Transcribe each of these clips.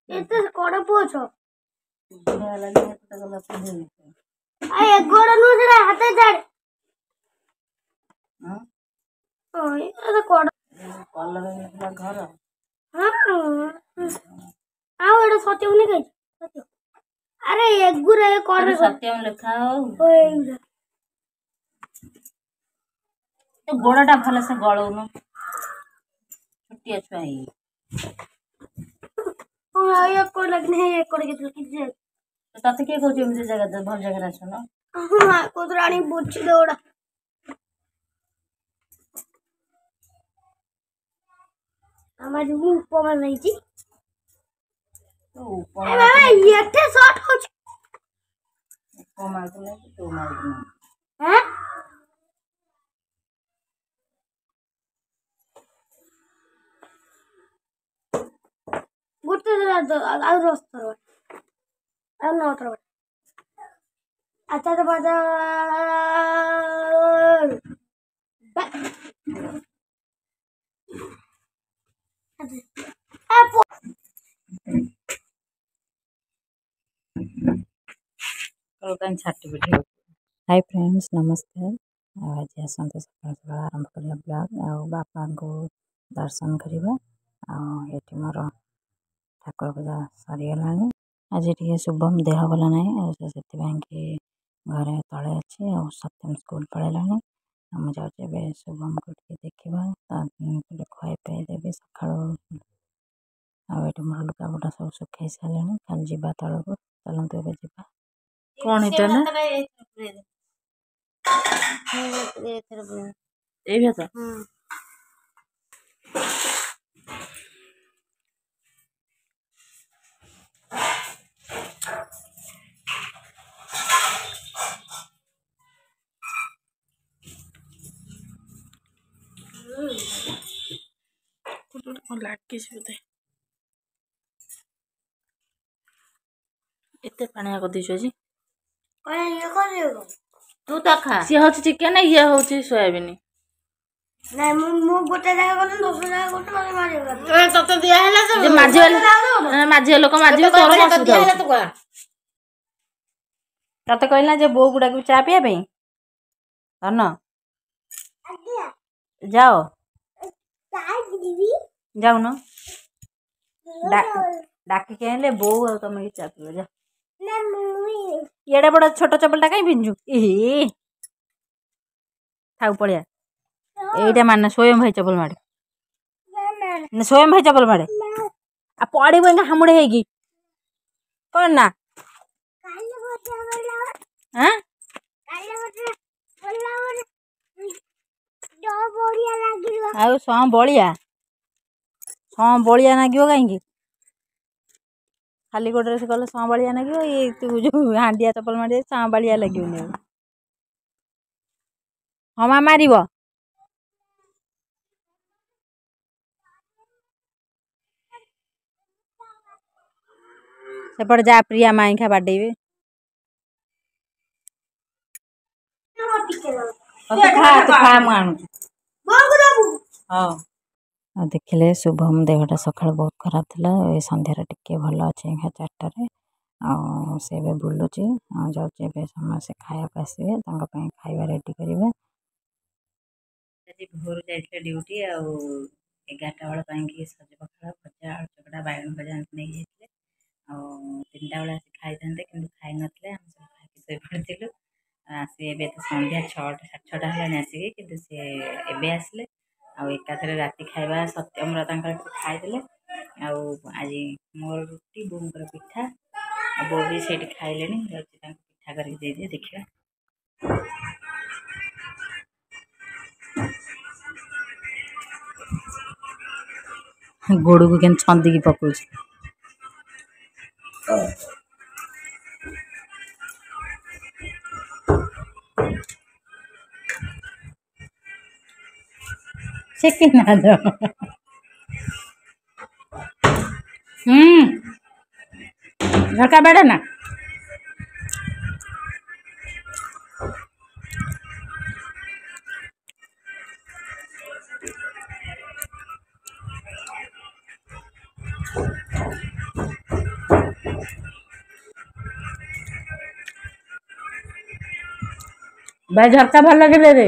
ଏତେ କଡ ପୁଅ ଛଅ ବୁଢା ଲାଗି ଏତେ ଗଲା ପିନ୍ଧି ଆଏ ଗୋଡ ନୁ ସେଟା ହାତେ ଛାଡ ହଁ ଏତେ କଡ କଲର ହେଇଥିଲା ଘର ହଁ ଆଉ ଏଟା ସତ୍ୟମନି କାଇଁ ସତ୍ୟ ଆରେ ଏଗୁରା କଡ ସତ୍ୟମ ଲେଖା ହଉ ତ ଗୋଡଟା ଭଲସେ ଗଳଉନ ଛୋଟିଆ ଛୁଆ ହେଇ କୋଡ ଲାଗନି ହେ କୋଡ କିଛି ତତେ କିଏ କହୁଛି ଏମିତି ଜାଗା ଭଲ ଜାଗାରେ ଆସୁନ କୋଉଥିରେ ଆଣି ବୁଝି ଦଉଡା আমার উপমা নেইছি এতে শর্ট হচ্ছে উপমা তো তো মারবো হ্যাঁ গুতে আর রস্তর আর নটর আচ্ছা তো বাজা हाय फ्रेंड्स नमस्कार आज आसते सकाल सकाल आरंभ करिया ब्लॉग बापा को दर्शन करवा ये मोर ठाकुर पूजा सरीगला आज टे शुभम देह भल ना से घरे तले अच्छे सत्यम स्कूल पढ़ेला आम जाऊे शुभम को देखा खुआई पाई देवी सका मोर लुगापटा सब सुखाई सारे कल जा तल को चलते जा कौन इटा ना लगे एते पानिया कर दीछो जी तू तो खा सी होची चिकन ये होची सोयाबीन नहीं मु गोटे जगह गन दोसर जगह गोटे मारे मारिबा तते दिया हैला जे माझी लोक माझी तोर असुविधा तते कहला जे बो गुडा को चा पिया पई धन जाओ जाऊ न डाकी कहले बो तुम चा पियो जा एडे बड़ा छोट चपलटा कहीं पिंजु थाउ पड़िया एटा मान स्वयं भाई चपल मारे स्वयं भाई चपल मारे आ पड़ी हामुड़े है कौन ना बलिया नागिब कहीं खाली गोटे से कले सांबालिया लगे ये तू जो हांडिया चपल मारे सांबालिया लगे हाँ माँ मार सेपटे जा प्रिया माई खा बाडेबे देखिले शुभम देहटा सका बहुत खराब था सन्धार टिके भल अच्छे 4टारे से बुलूची जाऊे समस्त खाया आसवे खाଇବା रेडी करेंगे भोर जाइए ड्यूटी 11टा बेल सज पखाड़ भजा आलू चकटा बैगन भजा नहीं जाते 3टा बेले खाई था कि खाई नथिले आम सब खाई शोई पड़ू आसी ए सन्ध्या 6टा 6:30 है आसिक कि सी एवं आसिले एकाथरे राति खाଇବା सत्यम खाईदे आज मोर रुटी बोर पिठा बो भी से खाइले पिठा करके देखा गोड़ को के छंदी पकाऊ से झटका बैठा ना ଭାଇ ଝରକା ଭଲ ଲାଗିଲେ ରେ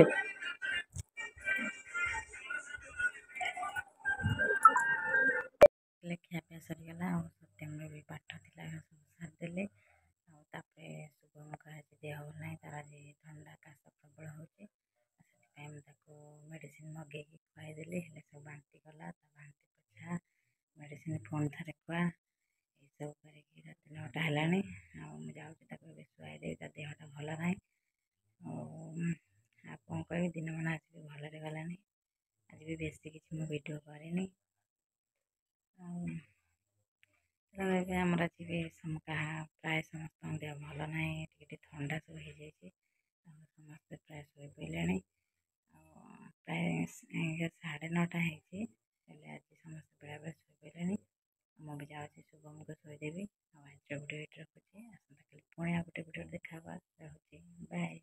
ଖିଆପିଆ ସରିଗଲା ଆଉ ସତ୍ୟମର ବି ପାଠ ଥିଲା ସବୁ ସାରିଦେଲେ ଆଉ ତାପରେ ଶୁଭମଙ୍କ ଆଜି ଦେହ ଭଲ ନାହିଁ ତାର ଆଜି ଥଣ୍ଡା କାଶ ପ୍ରବଳ ହେଉଛି ସେଥିପାଇଁ ମୁଁ ତାକୁ ମେଡ଼ିସିନ ମଗେଇକି ଖୁଆଇଦେଲି ହେଲେ ସବୁ ବାନ୍ତି କଲା ତା ବାନ୍ତି ପୋଛା ମେଡ଼ିସିନ ପୁଣି ଥରେ ଖୁଆ ଏସବୁ କରିକି ରାତି 9ଟା ହେଲାଣି ଆଉ ମୁଁ ଯାଉଛି ତାକୁ ଏବେ ଶୁଆଇଦେବି ତା ଦେହଟା ଭଲ ନାହିଁ ଆଉ କ'ଣ କହିବି ଦିନମାନ ଆଜି ବି ଭଲରେ ଗଲାନି ଆଜି ବି ବେଶୀ କିଛି ମୁଁ ଭିଡ଼ିଓ କରିନି ଆଉ ଏବେ ଆମର ଆଜି ବି ପ୍ରାୟ ସମସ୍ତଙ୍କ ଦେହ ଭଲ ନାହିଁ ଟିକେ ଟିକେ ଥଣ୍ଡା ସବୁ ହେଇଯାଇଛି ଆଉ ସମସ୍ତେ ପ୍ରାୟ ଶୋଇପଡ଼ିଲେଣି ଆଉ ପ୍ରାୟ 9:30 ହେଇଛି ହେଲେ ଆଜି ସମସ୍ତେ ବେଳେବେଳେ ଶୋଇପଡ଼ିଲେଣି ମୁଁ ବି ଯାଉଛି ଶୁଭମକୁ ଶୋଇଦେବି ଆଉ ଆଜିର ଭିଡ଼ିଓ ଏଇଠି ରଖୁଛି ଆସନ୍ତାକାଲି ପୁଣି ଆଉ ଗୋଟେ ଭିଡ଼ିଓ ଦେଖା ହେବା ରହୁଛି ବାଏ।